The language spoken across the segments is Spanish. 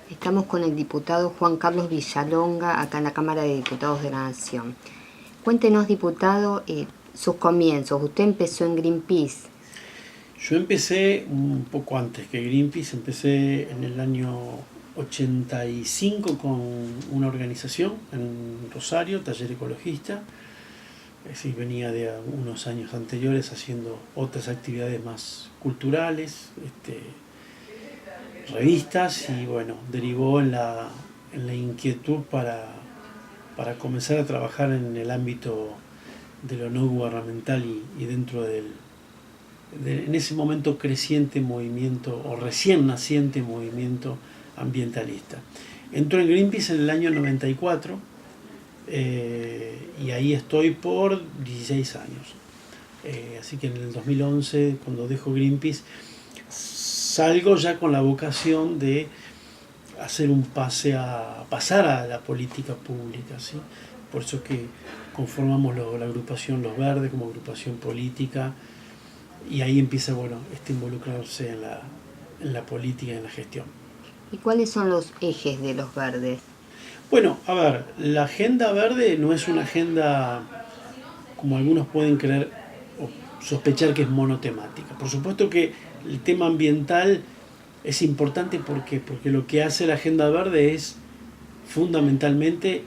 Estamos con el diputado Juan Carlos Villalonga, acá en la Cámara de Diputados de la Nación. Cuéntenos, diputado, sus comienzos. Usted empezó en Greenpeace. Yo empecé un poco antes que Greenpeace, empecé en el año 85 con una organización en Rosario, Taller Ecologista. Es decir, venía de unos años anteriores haciendo otras actividades más culturales, revistas, y bueno, derivó en la inquietud para comenzar a trabajar en el ámbito de lo no gubernamental y dentro en ese momento creciente movimiento o recién naciente movimiento ambientalista. Entró en Greenpeace en el año 94 y ahí estoy por 16 años. Así que en el 2011, cuando dejo Greenpeace, salgo ya con la vocación de hacer un pasar a la política pública, ¿sí? Por eso que conformamos la agrupación Los Verdes como agrupación política, y ahí empieza, involucrarse en la política y en la gestión. ¿Y cuáles son los ejes de los verdes? Bueno, a ver, la agenda verde no es una agenda como algunos pueden creer o sospechar que es monotemática. Por supuesto que el tema ambiental es importante porque lo que hace la agenda verde es fundamentalmente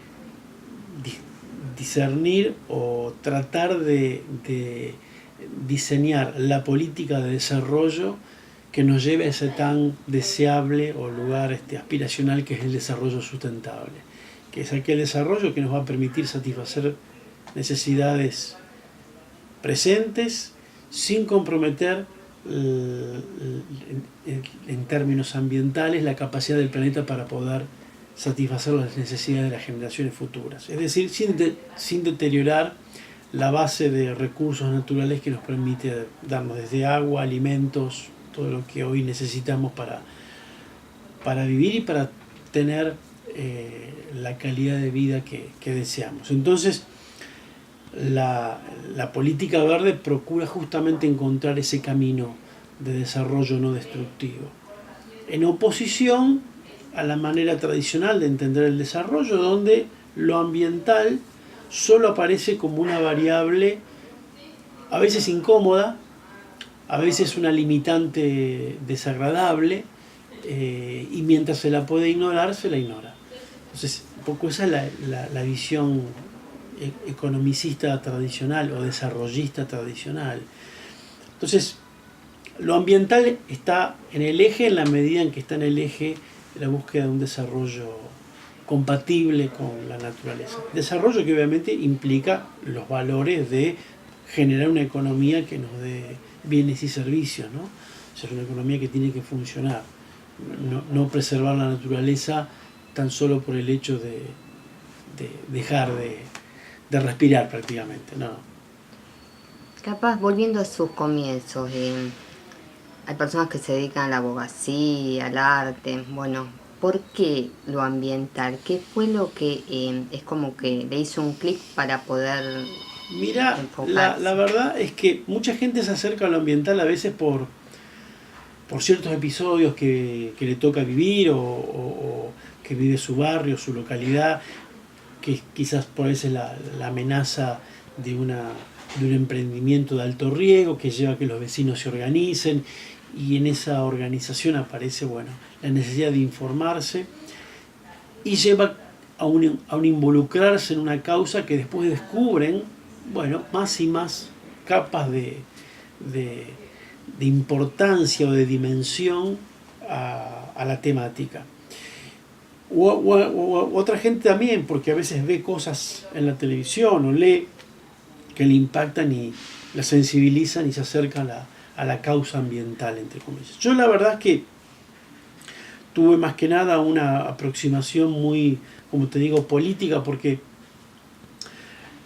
discernir o tratar de diseñar la política de desarrollo que nos lleve a ese tan deseable o lugar aspiracional que es el desarrollo sustentable, que es aquel desarrollo que nos va a permitir satisfacer necesidades presentes sin comprometer en términos ambientales la capacidad del planeta para poder satisfacer las necesidades de las generaciones futuras, es decir, sin deteriorar la base de recursos naturales que nos permite darnos desde agua, alimentos, todo lo que hoy necesitamos para vivir y para tener la calidad de vida que deseamos. Entonces, la política verde procura justamente encontrar ese camino de desarrollo no destructivo, en oposición a la manera tradicional de entender el desarrollo, donde lo ambiental solo aparece como una variable a veces incómoda, a veces una limitante desagradable, y mientras se la puede ignorar, se la ignora. Entonces, un poco esa es la visión economicista tradicional o desarrollista tradicional. Entonces, lo ambiental está en el eje en la medida en que está en el eje la búsqueda de un desarrollo compatible con la naturaleza. Desarrollo que obviamente implica los valores de generar una economía que nos dé bienes y servicios, ¿no? O sea, una economía que tiene que funcionar, no preservar la naturaleza tan solo por el hecho de dejar de respirar prácticamente, no. Capaz, volviendo a sus comienzos, hay personas que se dedican a la abogacía, al arte. Bueno, ¿por qué lo ambiental? ¿Qué fue lo que es como que le hizo un clic para poder enfocarse? La verdad es que mucha gente se acerca a lo ambiental a veces por ciertos episodios que le toca vivir o que vive su barrio, su localidad, que quizás por veces la amenaza de un emprendimiento de alto riesgo que lleva a que los vecinos se organicen, y en esa organización aparece la necesidad de informarse y lleva a un involucrarse en una causa que después descubren más y más capas de importancia o de dimensión a la temática. Otra gente también, porque a veces ve cosas en la televisión o lee que le impactan y la sensibilizan y se acercan a la causa ambiental, entre comillas. Yo la verdad es que tuve más que nada una aproximación muy, como te digo, política, porque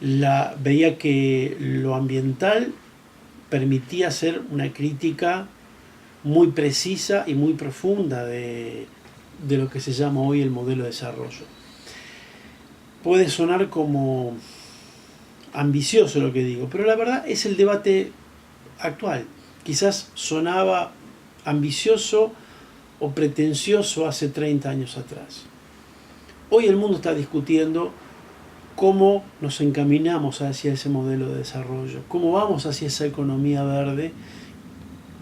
veía que lo ambiental permitía hacer una crítica muy precisa y muy profunda de lo que se llama hoy el modelo de desarrollo. Puede sonar como ambicioso lo que digo, pero la verdad es el debate actual. Quizás sonaba ambicioso o pretencioso hace 30 años atrás. Hoy el mundo está discutiendo cómo nos encaminamos hacia ese modelo de desarrollo, cómo vamos hacia esa economía verde,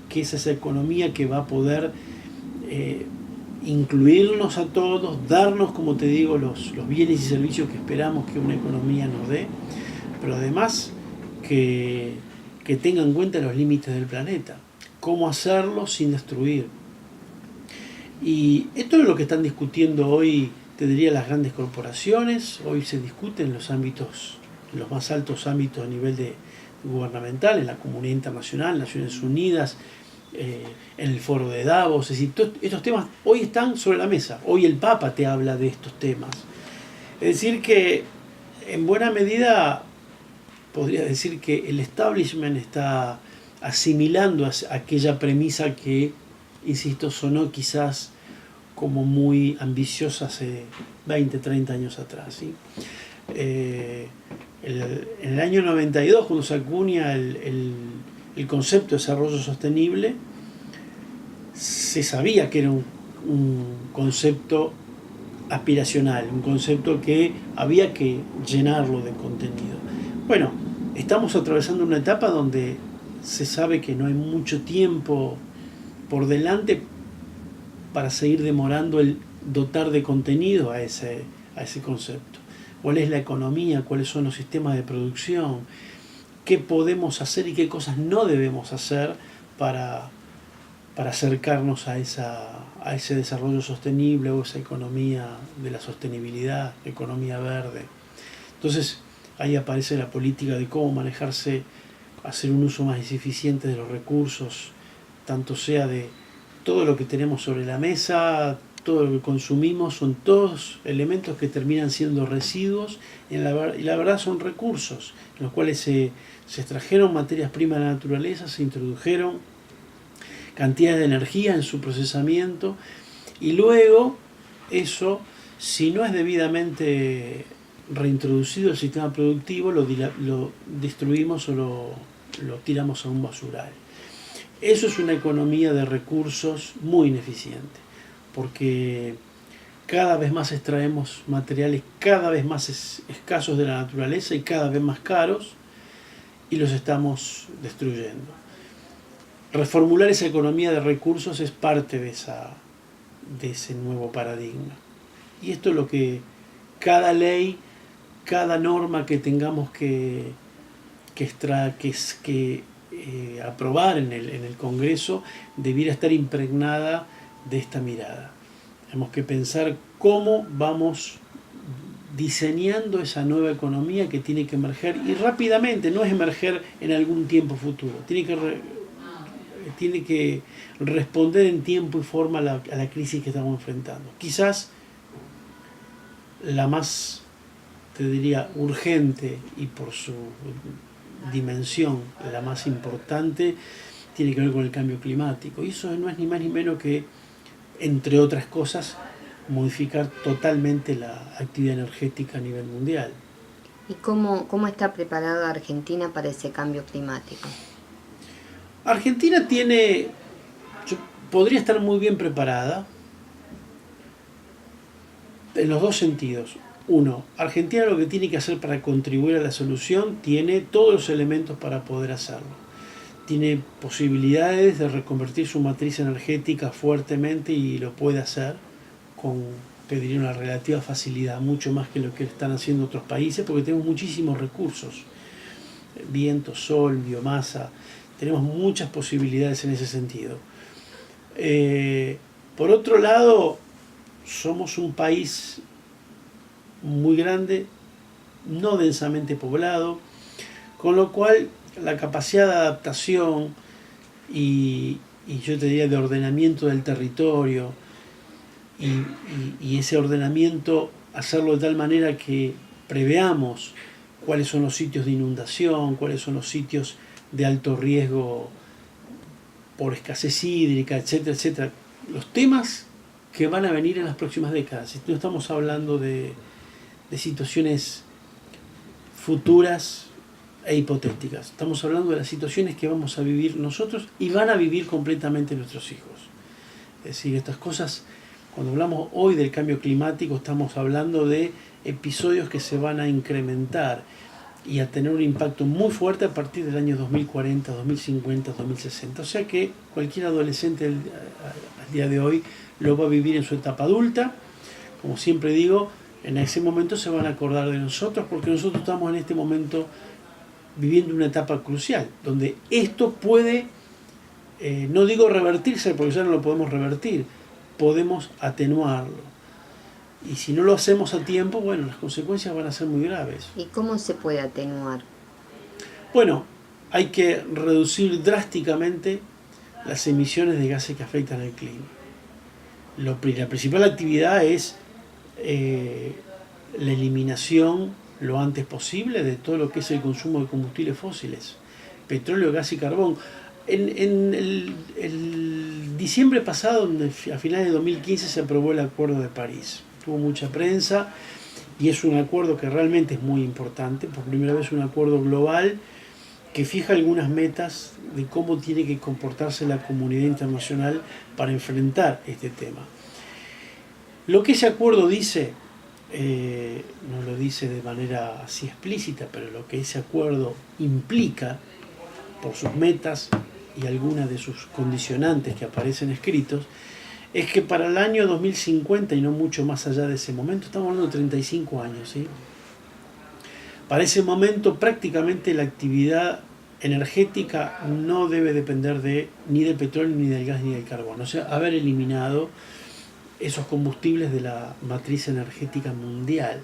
que es esa economía que va a poder incluirnos a todos, darnos, como te digo, los bienes y servicios que esperamos que una economía nos dé, pero además que tenga en cuenta los límites del planeta, cómo hacerlo sin destruir. Y esto es lo que están discutiendo hoy, te diría, las grandes corporaciones. Hoy se discute en los ámbitos, en los más altos ámbitos a nivel gubernamental, en la comunidad internacional, Naciones Unidas, en el foro de Davos. Es decir, estos temas hoy están sobre la mesa. Hoy el Papa te habla de estos temas. Es decir que, en buena medida, podría decir que el establishment está asimilando aquella premisa que, insisto, sonó quizás como muy ambiciosa hace 20, 30 años atrás, ¿sí? En el año 92, cuando se acuña el concepto de desarrollo sostenible, se sabía que era un concepto aspiracional, un concepto que había que llenarlo de contenido. Bueno, estamos atravesando una etapa donde se sabe que no hay mucho tiempo por delante para seguir demorando el dotar de contenido a ese concepto. ¿Cuál es la economía? ¿Cuáles son los sistemas de producción? ¿Qué podemos hacer y qué cosas no debemos hacer para acercarnos a ese desarrollo sostenible o esa economía de la sostenibilidad, economía verde? Entonces ahí aparece la política de cómo manejarse, hacer un uso más eficiente de los recursos, tanto sea de todo lo que tenemos sobre la mesa, todo lo que consumimos, son todos elementos que terminan siendo residuos y la verdad son recursos en los cuales se extrajeron materias primas de la naturaleza, se introdujeron cantidades de energía en su procesamiento y luego eso, si no es debidamente reintroducido al sistema productivo, lo destruimos o lo tiramos a un basural. Eso es una economía de recursos muy ineficiente, porque cada vez más extraemos materiales cada vez más escasos de la naturaleza y cada vez más caros y los estamos destruyendo. Reformular esa economía de recursos es parte de ese nuevo paradigma. Y esto es lo que cada ley, cada norma que tengamos que aprobar en el Congreso debiera estar impregnada de esta mirada. Tenemos que pensar cómo vamos diseñando esa nueva economía que tiene que emerger, y rápidamente, no es emerger en algún tiempo futuro, tiene que responder en tiempo y forma a la crisis que estamos enfrentando. Quizás la más, te diría, urgente y por su dimensión la más importante tiene que ver con el cambio climático, y eso no es ni más ni menos que, entre otras cosas, modificar totalmente la actividad energética a nivel mundial. ¿Y cómo está preparada Argentina para ese cambio climático? Argentina podría estar muy bien preparada en los dos sentidos. Uno, Argentina lo que tiene que hacer para contribuir a la solución tiene todos los elementos para poder hacerlo. Tiene posibilidades de reconvertir su matriz energética fuertemente y lo puede hacer con, te diría, una relativa facilidad, mucho más que lo que están haciendo otros países, porque tenemos muchísimos recursos, viento, sol, biomasa, tenemos muchas posibilidades en ese sentido. Por otro lado, somos un país muy grande, no densamente poblado, con lo cual la capacidad de adaptación y yo te diría de ordenamiento del territorio y ese ordenamiento hacerlo de tal manera que preveamos cuáles son los sitios de inundación, cuáles son los sitios de alto riesgo por escasez hídrica, etcétera, etcétera. Los temas que van a venir en las próximas décadas. No estamos hablando de situaciones futuras e hipotéticas. Estamos hablando de las situaciones que vamos a vivir nosotros y van a vivir completamente nuestros hijos. Es decir, estas cosas, cuando hablamos hoy del cambio climático, estamos hablando de episodios que se van a incrementar y a tener un impacto muy fuerte a partir del año 2040, 2050, 2060. O sea que cualquier adolescente al día de hoy lo va a vivir en su etapa adulta. Como siempre digo, en ese momento se van a acordar de nosotros, porque nosotros estamos en este momento viviendo una etapa crucial, donde esto puede, no digo revertirse, porque ya no lo podemos revertir, podemos atenuarlo. Y si no lo hacemos a tiempo, bueno, las consecuencias van a ser muy graves. ¿Y cómo se puede atenuar? Bueno, hay que reducir drásticamente las emisiones de gases que afectan al clima. La principal actividad es la eliminación lo antes posible de todo lo que es el consumo de combustibles fósiles, petróleo, gas y carbón. En el diciembre pasado, a finales de 2015, se aprobó el Acuerdo de París. Tuvo mucha prensa y es un acuerdo que realmente es muy importante. Por primera vez un acuerdo global que fija algunas metas de cómo tiene que comportarse la comunidad internacional para enfrentar este tema. Lo que ese acuerdo dice, no lo dice de manera así explícita, pero lo que ese acuerdo implica por sus metas y algunas de sus condicionantes que aparecen escritos, es que para el año 2050 y no mucho más allá de ese momento, estamos hablando de 35 años, ¿sí? Para ese momento prácticamente la actividad energética no debe depender ni del petróleo, ni del gas, ni del carbón. O sea, haber eliminado esos combustibles de la matriz energética mundial.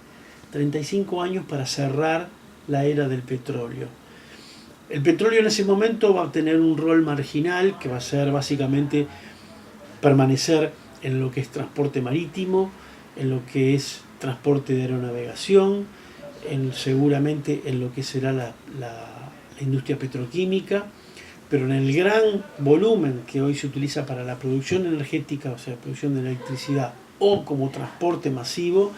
35 años para cerrar la era del petróleo. El petróleo en ese momento va a tener un rol marginal que va a ser básicamente permanecer en lo que es transporte marítimo, en lo que es transporte de aeronavegación, seguramente en lo que será la industria petroquímica, pero en el gran volumen que hoy se utiliza para la producción energética, o sea, la producción de electricidad o como transporte masivo,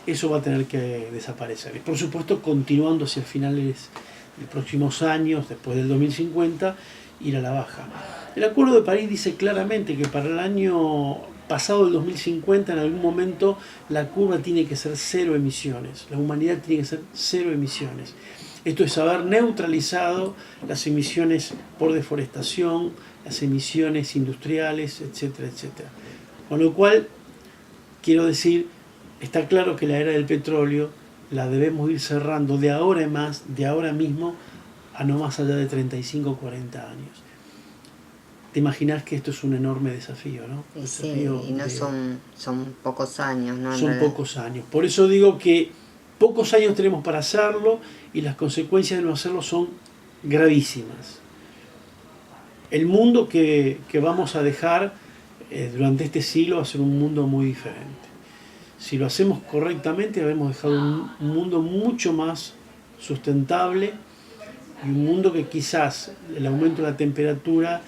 eso va a tener que desaparecer. Y por supuesto, continuando hacia finales de próximos años, después del 2050, ir a la baja. El Acuerdo de París dice claramente que para el año pasado, el 2050, en algún momento la curva tiene que ser cero emisiones. La humanidad tiene que ser cero emisiones. Esto es haber neutralizado las emisiones por deforestación, las emisiones industriales, etcétera, etcétera. Con lo cual, quiero decir, está claro que la era del petróleo la debemos ir cerrando de ahora en más, de ahora mismo, a no más allá de 35 o 40 años. Te imaginas que esto es un enorme desafío, ¿no? Sí, y no son pocos años, ¿no? Son pocos años. Por eso digo que pocos años tenemos para hacerlo y las consecuencias de no hacerlo son gravísimas. El mundo que vamos a dejar durante este siglo va a ser un mundo muy diferente. Si lo hacemos correctamente, habremos dejado un mundo mucho más sustentable y un mundo que quizás el aumento de la temperatura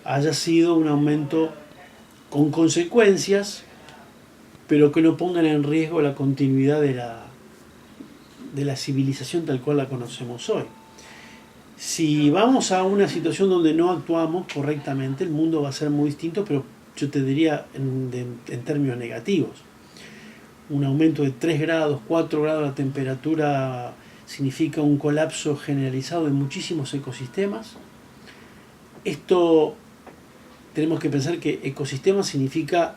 haya sido un aumento con consecuencias, pero que no pongan en riesgo la continuidad de la civilización tal cual la conocemos hoy. Si vamos a una situación donde no actuamos correctamente, el mundo va a ser muy distinto, pero yo te diría en términos negativos. Un aumento de 3 grados, 4 grados de la temperatura significa un colapso generalizado de muchísimos ecosistemas. Esto tenemos que pensar que ecosistemas significa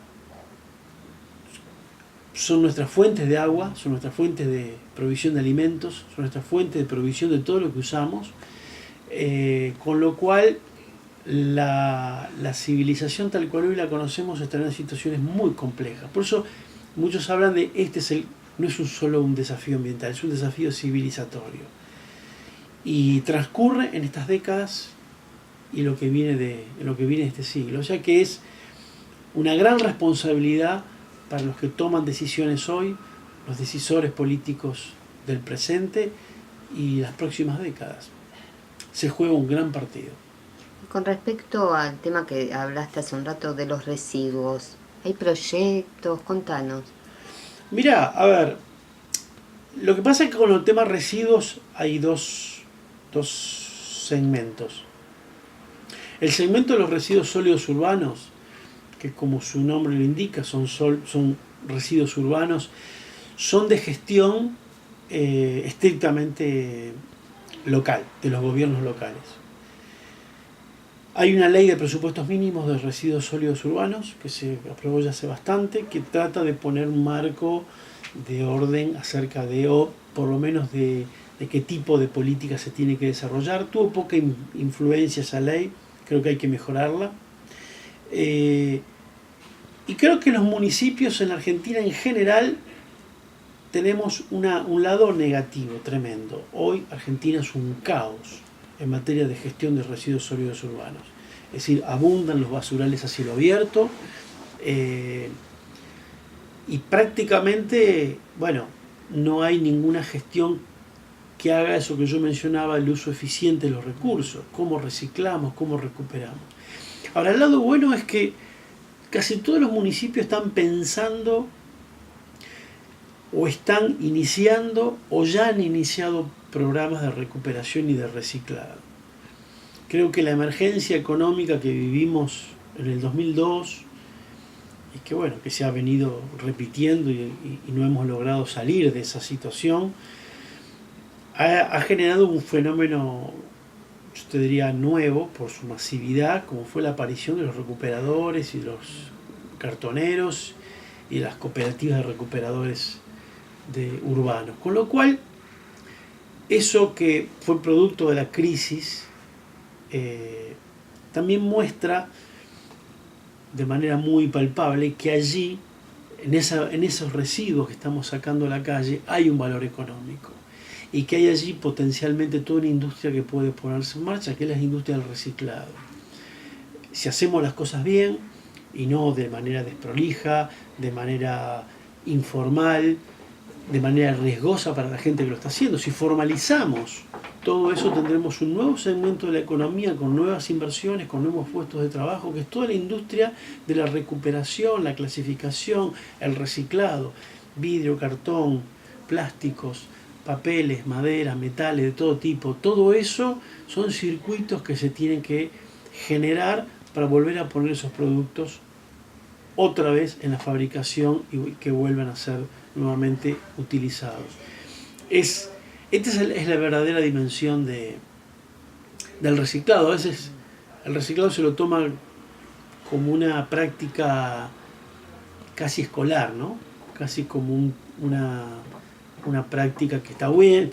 son nuestras fuentes de agua, son nuestras fuentes de provisión de alimentos, son nuestras fuentes de provisión de todo lo que usamos, con lo cual la civilización tal cual hoy la conocemos estará en situaciones muy complejas. Por eso muchos hablan de no es solo un desafío ambiental, es un desafío civilizatorio. Y transcurre en estas décadas y lo que viene de este siglo. O sea que es una gran responsabilidad para los que toman decisiones hoy, los decisores políticos del presente y las próximas décadas. Se juega un gran partido. Con respecto al tema que hablaste hace un rato de los residuos, ¿hay proyectos? Contanos. Mirá, a ver, lo que pasa es que con el tema residuos hay dos segmentos. El segmento de los residuos sólidos urbanos que como su nombre lo indica, son residuos urbanos, son de gestión estrictamente local, de los gobiernos locales. Hay una ley de presupuestos mínimos de residuos sólidos urbanos que se aprobó ya hace bastante, que trata de poner un marco de orden acerca de, o por lo menos de qué tipo de política se tiene que desarrollar. Tuvo poca influencia esa ley, creo que hay que mejorarla. Y creo que los municipios en la Argentina en general tenemos un lado negativo tremendo. Hoy Argentina es un caos en materia de gestión de residuos sólidos urbanos. Es decir, abundan los basurales a cielo abierto y prácticamente, bueno, no hay ninguna gestión que haga eso que yo mencionaba, el uso eficiente de los recursos, cómo reciclamos, cómo recuperamos. Ahora, el lado bueno es que casi todos los municipios están pensando o están iniciando o ya han iniciado programas de recuperación y de reciclado. Creo que la emergencia económica que vivimos en el 2002 y que bueno, que se ha venido repitiendo y no hemos logrado salir de esa situación, ha generado un fenómeno, yo te diría, nuevo por su masividad, como fue la aparición de los recuperadores y los cartoneros y las cooperativas de recuperadores urbanos. Con lo cual, eso que fue producto de la crisis también muestra de manera muy palpable que allí, en esos residuos que estamos sacando a la calle, hay un valor económico y que hay allí potencialmente toda una industria que puede ponerse en marcha, que es la industria del reciclado. Si hacemos las cosas bien y no de manera desprolija, de manera informal, de manera riesgosa para la gente que lo está haciendo, si formalizamos todo eso, tendremos un nuevo segmento de la economía con nuevas inversiones, con nuevos puestos de trabajo, que es toda la industria de la recuperación, la clasificación, el reciclado, vidrio, cartón, plásticos, papeles, madera, metales de todo tipo. Todo eso son circuitos que se tienen que generar para volver a poner esos productos otra vez en la fabricación y que vuelvan a ser nuevamente utilizados. Esta es la verdadera dimensión del reciclado. A veces el reciclado se lo toma como una práctica casi escolar, ¿no? Casi como una práctica que está bien,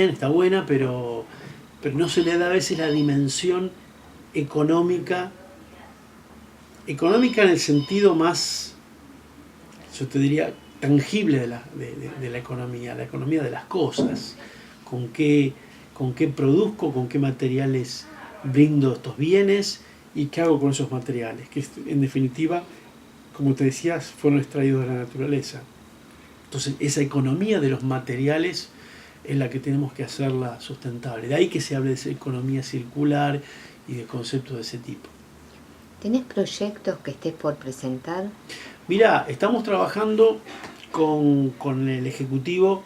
está buena, pero no se le da a veces la dimensión económica en el sentido más, yo te diría, tangible de la economía de las cosas, con qué produzco, con qué materiales brindo estos bienes y qué hago con esos materiales, que en definitiva, como te decías, fueron extraídos de la naturaleza. Entonces, esa economía de los materiales es la que tenemos que hacerla sustentable. De ahí que se hable de esa economía circular y de conceptos de ese tipo. ¿Tenés proyectos que estés por presentar? Mirá, estamos trabajando con el Ejecutivo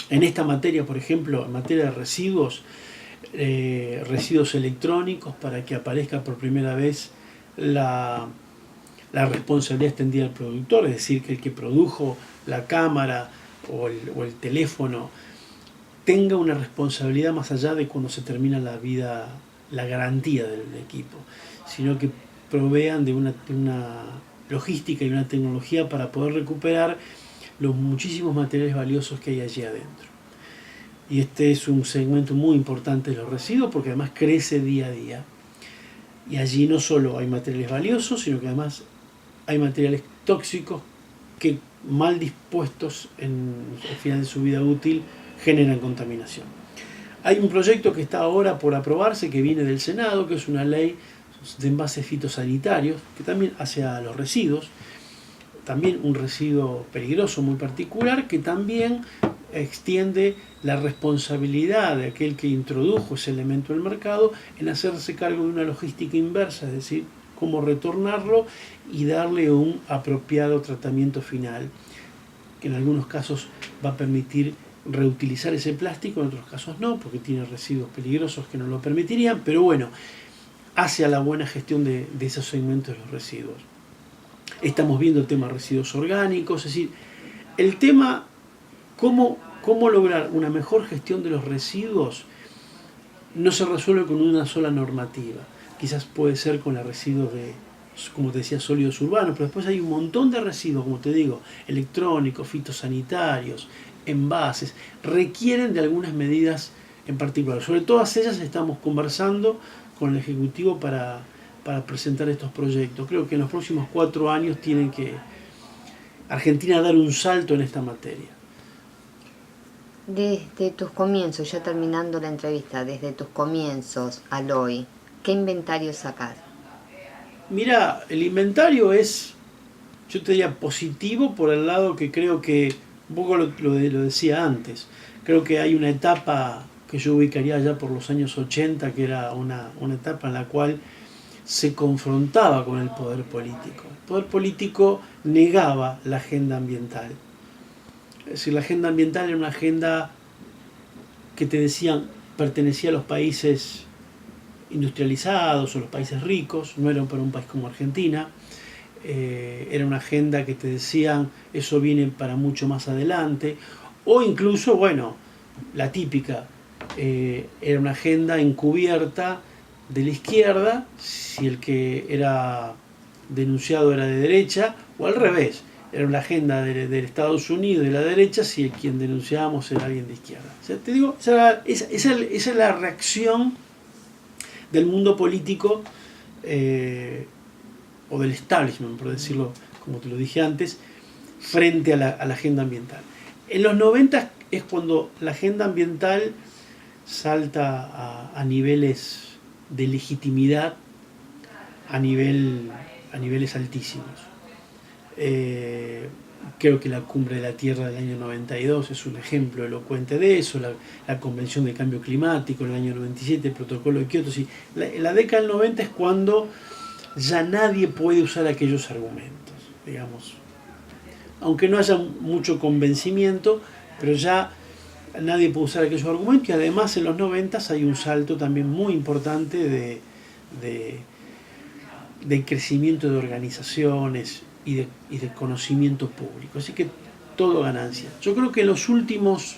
en esta materia, por ejemplo, en materia de residuos electrónicos, para que aparezca por primera vez la responsabilidad extendida al productor, es decir, que el que produjo la cámara o el teléfono tenga una responsabilidad más allá de cuando se termina la garantía del equipo, sino que provean de una logística y una tecnología para poder recuperar los muchísimos materiales valiosos que hay allí adentro. Y este es un segmento muy importante de los residuos porque además crece día a día. Y allí no solo hay materiales valiosos, sino que además hay materiales tóxicos que mal dispuestos al final de su vida útil generan contaminación. Hay un proyecto que está ahora por aprobarse, que viene del Senado, que es una ley de envases fitosanitarios, que también hace a los residuos, también un residuo peligroso muy particular, que también extiende la responsabilidad de aquel que introdujo ese elemento en el mercado en hacerse cargo de una logística inversa, es decir, cómo retornarlo y darle un apropiado tratamiento final, que en algunos casos va a permitir reutilizar ese plástico, en otros casos no, porque tiene residuos peligrosos que no lo permitirían, pero bueno, hacia la buena gestión de esos segmentos de los residuos. Estamos viendo el tema de residuos orgánicos, es decir, el tema cómo lograr una mejor gestión de los residuos no se resuelve con una sola normativa. Quizás puede ser con los residuos de, como te decía, sólidos urbanos, pero después hay un montón de residuos, como te digo, electrónicos, fitosanitarios, envases, requieren de algunas medidas en particular. Sobre todas ellas estamos conversando con el Ejecutivo para presentar estos proyectos. Creo que en los próximos 4 años tienen que Argentina dar un salto en esta materia. Desde tus comienzos, ya terminando la entrevista, desde tus comienzos al hoy, ¿qué inventario sacás? Mira, el inventario es, yo te diría, positivo por el lado que creo que, un poco lo decía antes, creo que hay una etapa que yo ubicaría ya por los años 80, que era una etapa en la cual se confrontaba con el poder político. El poder político negaba la agenda ambiental. Es decir, la agenda ambiental era una agenda que te decían pertenecía a los países industrializados o los países ricos, no era para un país como Argentina. Era una agenda que te decían eso viene para mucho más adelante, o incluso, bueno, la típica, era una agenda encubierta de la izquierda, si el que era denunciado era de derecha, o al revés, era una agenda de Estados Unidos de la derecha, si el quien denunciábamos era alguien de izquierda. O sea, te digo, esa es la reacción del mundo político, o del establishment, por decirlo como te lo dije antes, frente a la agenda ambiental. En los 90 es cuando la agenda ambiental salta a niveles de legitimidad, a niveles altísimos. Creo que la Cumbre de la Tierra del año 92 es un ejemplo elocuente de eso, la Convención de Cambio Climático en el año 97, el Protocolo de Kioto. Sí, la década del 90 es cuando ya nadie puede usar aquellos argumentos, digamos. Aunque no haya mucho convencimiento, pero ya nadie puede usar aquellos argumentos, y además en los 90 hay un salto también muy importante de crecimiento de organizaciones y de conocimiento público. Así que todo ganancia. Yo creo que en los últimos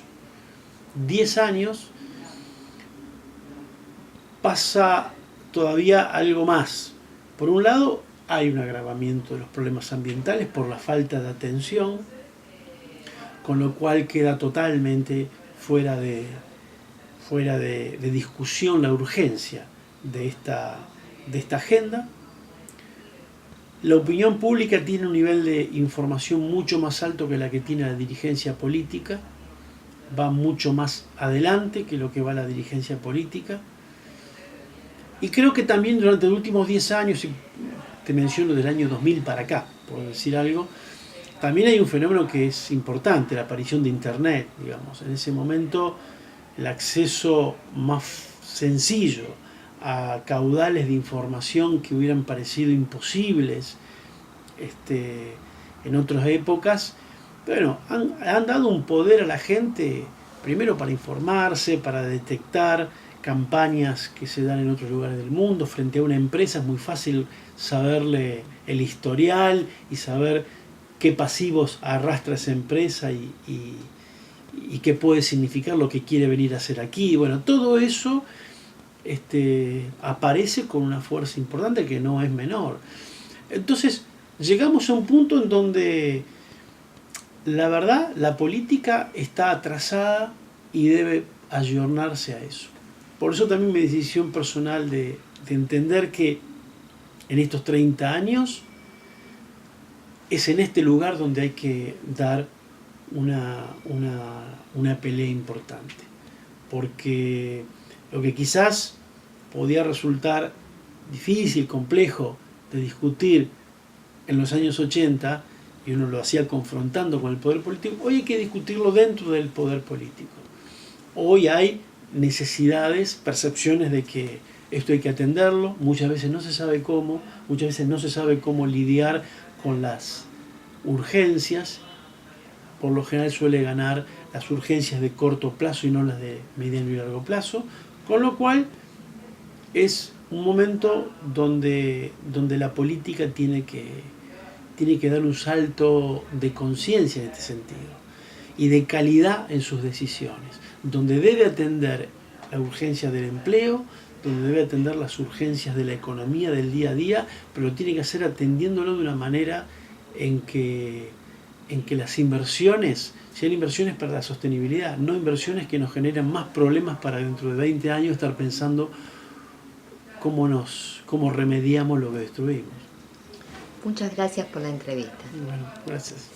10 años pasa todavía algo más. Por un lado, hay un agravamiento de los problemas ambientales por la falta de atención, con lo cual queda totalmente fuera de discusión la urgencia de esta agenda. La opinión pública tiene un nivel de información mucho más alto que la que tiene la dirigencia política, va mucho más adelante que lo que va la dirigencia política. Y creo que también durante los últimos 10 años, y te menciono del año 2000 para acá, por decir algo, también hay un fenómeno que es importante, la aparición de Internet, digamos. En ese momento el acceso más sencillo a caudales de información que hubieran parecido imposibles en otras épocas, bueno, han dado un poder a la gente, primero para informarse, para detectar campañas que se dan en otros lugares del mundo. Frente a una empresa es muy fácil saberle el historial y saber qué pasivos arrastra esa empresa y qué puede significar lo que quiere venir a hacer aquí. Bueno, todo eso aparece con una fuerza importante que no es menor. Entonces, llegamos a un punto en donde la verdad, la política está atrasada y debe ayornarse a eso. Por eso también mi decisión personal de entender que en estos 30 años es en este lugar donde hay que dar una pelea importante. Porque lo que quizás podía resultar difícil, complejo de discutir en los años 80, y uno lo hacía confrontando con el poder político, hoy hay que discutirlo dentro del poder político. Hoy hay necesidades, percepciones de que esto hay que atenderlo, muchas veces no se sabe cómo, muchas veces no se sabe cómo lidiar con las urgencias. Por lo general suele ganar las urgencias de corto plazo y no las de mediano y largo plazo, con lo cual es un momento donde la política tiene que tiene que dar un salto de conciencia en este sentido y de calidad en sus decisiones, donde debe atender la urgencia del empleo, donde debe atender las urgencias de la economía del día a día, pero lo tiene que hacer atendiéndolo de una manera en que las inversiones sean inversiones para la sostenibilidad, no inversiones que nos generen más problemas para dentro de 20 años estar pensando cómo remediamos lo que destruimos. Muchas gracias por la entrevista. Bueno, gracias.